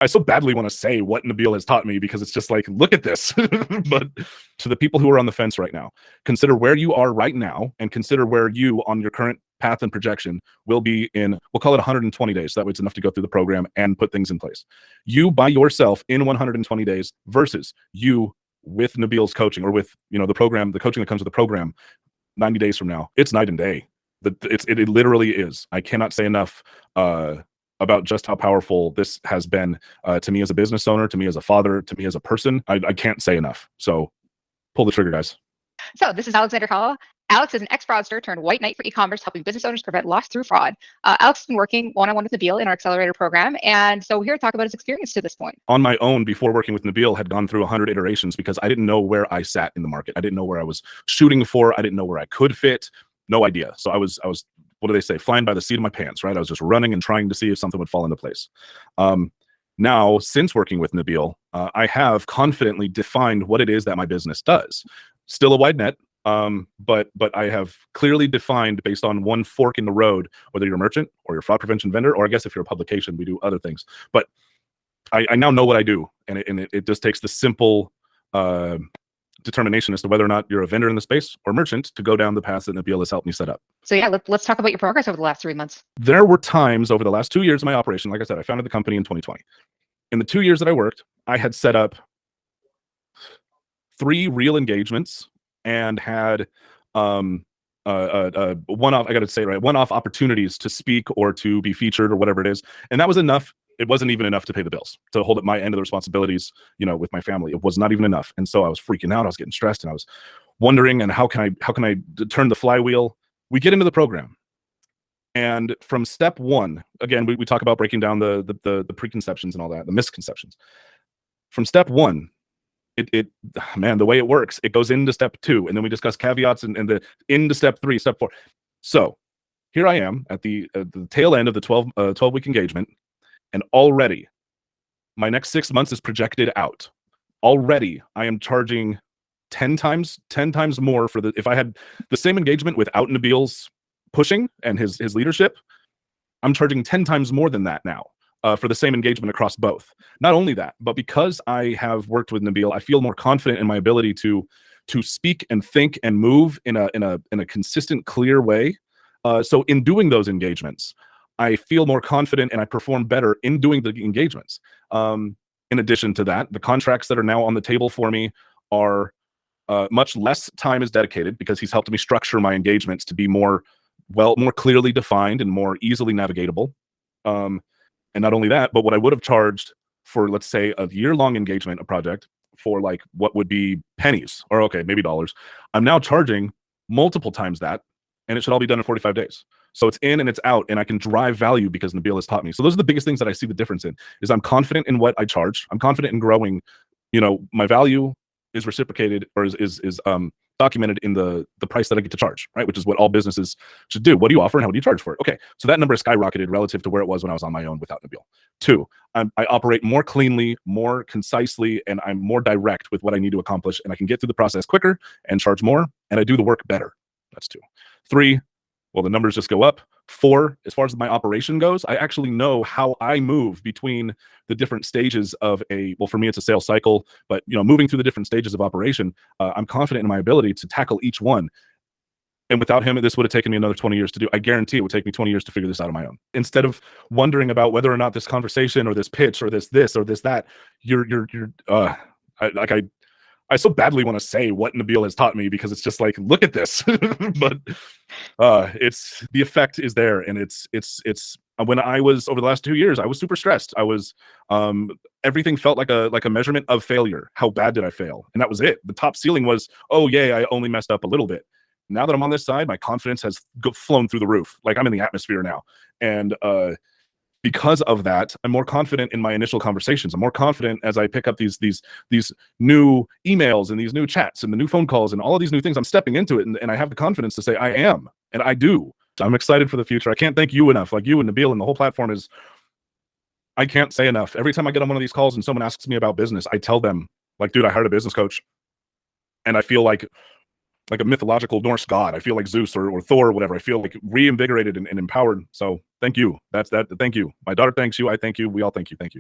I so badly want to say what Nabeel has taught me because it's just like, look at this. But to the people who are on the fence right now, consider where you are right now and consider where you on your current path and projection will be in, we'll call it 120 days. That way it's enough to go through the program and put things in place. You by yourself in 120 days versus you with Nabeel's coaching or with, the program, the coaching that comes with the program 90 days from now. It's night and day. It literally is. I cannot say enough about just how powerful this has been to me as a business owner, to me as a father, to me as a person. I can't say enough. So pull the trigger, guys. So this is Alexander Hall. Alex is an ex-fraudster turned white knight for e-commerce, helping business owners prevent loss through fraud. Alex has been working one-on-one with Nabeel in our accelerator program. And so we're here to talk about his experience to this point. On my own, before working with Nabeel, had gone through 100 iterations because I didn't know where I sat in the market. I didn't know where I was shooting for. I didn't know where I could fit. No idea. So I was, what do they say? Flying by the seat of my pants, right? I was just running and trying to see if something would fall into place. Now, since working with Nabeel, I have confidently defined what it is that my business does. Still a wide net, but I have clearly defined based on one fork in the road, whether you're a merchant or you're a fraud prevention vendor, or I guess if you're a publication, we do other things. But I now know what I do, and it just takes the simple determination as to whether or not you're a vendor in the space or merchant to go down the path that Nabeel has helped me set up. So yeah, let's talk about your progress over the last 3 months. There were times over the last 2 years of my operation, like I said, I founded the company in 2020. In the 2 years that I worked, I had set up 3 real engagements and had one-off, I got to say, right, one-off opportunities to speak or to be featured or whatever it is. And that was enough. It wasn't even enough to pay the bills, to hold up my end of the responsibilities, with my family. It was not even enough. And so I was freaking out. I was getting stressed and I was wondering, and how can I turn the flywheel? We get into the program. And from step 1, again, we talk about breaking down the preconceptions and all that, the misconceptions. From step 1, man, the way it works, it goes into step 2, and then we discuss caveats and into step 3, step 4. So here I am at the tail end of the 12-week engagement. And already, my next 6 months is projected out. Already, I am charging 10 times more for if I had the same engagement without Nabeel's pushing and his leadership, I'm charging 10 times more than that now for the same engagement across both. Not only that, but because I have worked with Nabeel, I feel more confident in my ability to speak and think and move in a consistent, clear way. So in doing those engagements, I feel more confident and I perform better in doing the engagements. In addition to that, the contracts that are now on the table for me are much less time is dedicated because he's helped me structure my engagements to be more clearly defined and more easily navigatable. And not only that, but what I would have charged for, let's say, a year-long engagement, a project for like what would be pennies or okay, maybe dollars, I'm now charging multiple times that, and it should all be done in 45 days. So it's in and it's out, and I can drive value because Nabeel has taught me. So those are the biggest things that I see the difference in, is I'm confident in what I charge. I'm confident in growing. My value is reciprocated or is documented in the price that I get to charge, right? Which is what all businesses should do. What do you offer and how do you charge for it? Okay, so that number is skyrocketed relative to where it was when I was on my own without Nabeel. 2, I operate more cleanly, more concisely, and I'm more direct with what I need to accomplish, and I can get through the process quicker and charge more, and I do the work better. That's 2. 3, well, the numbers just go up. 4, as far as my operation goes, I actually know how I move between the different stages of for me, it's a sales cycle, but moving through the different stages of operation, I'm confident in my ability to tackle each one. And without him, this would have taken me another 20 years to do. I guarantee it would take me 20 years to figure this out on my own. Instead of wondering about whether or not this conversation or this pitch or this or this, that, I so badly want to say what Nabeel has taught me because it's just like, look at this. But it's the effect is there, and it's when I was over the last 2 years, I was super stressed. I was everything felt like a measurement of failure. How bad did I fail? And that was it. The top ceiling was, oh yay, I only messed up a little bit. Now that I'm on this side, my confidence has flown through the roof. Like I'm in the atmosphere now, and because of that, I'm more confident in my initial conversations. I'm more confident as I pick up these new emails and these new chats and the new phone calls and all of these new things. I'm stepping into it, and I have the confidence to say I am, and I do. I'm excited for the future. I can't thank you enough. Like you and Nabeel and the whole platform is, I can't say enough. Every time I get on one of these calls and someone asks me about business, I tell them, like, dude, I hired a business coach, and I feel like a mythological Norse god. I feel like Zeus or Thor or whatever. I feel like reinvigorated and empowered. So thank you. Thank you. My daughter thanks you. I thank you. We all thank you. Thank you.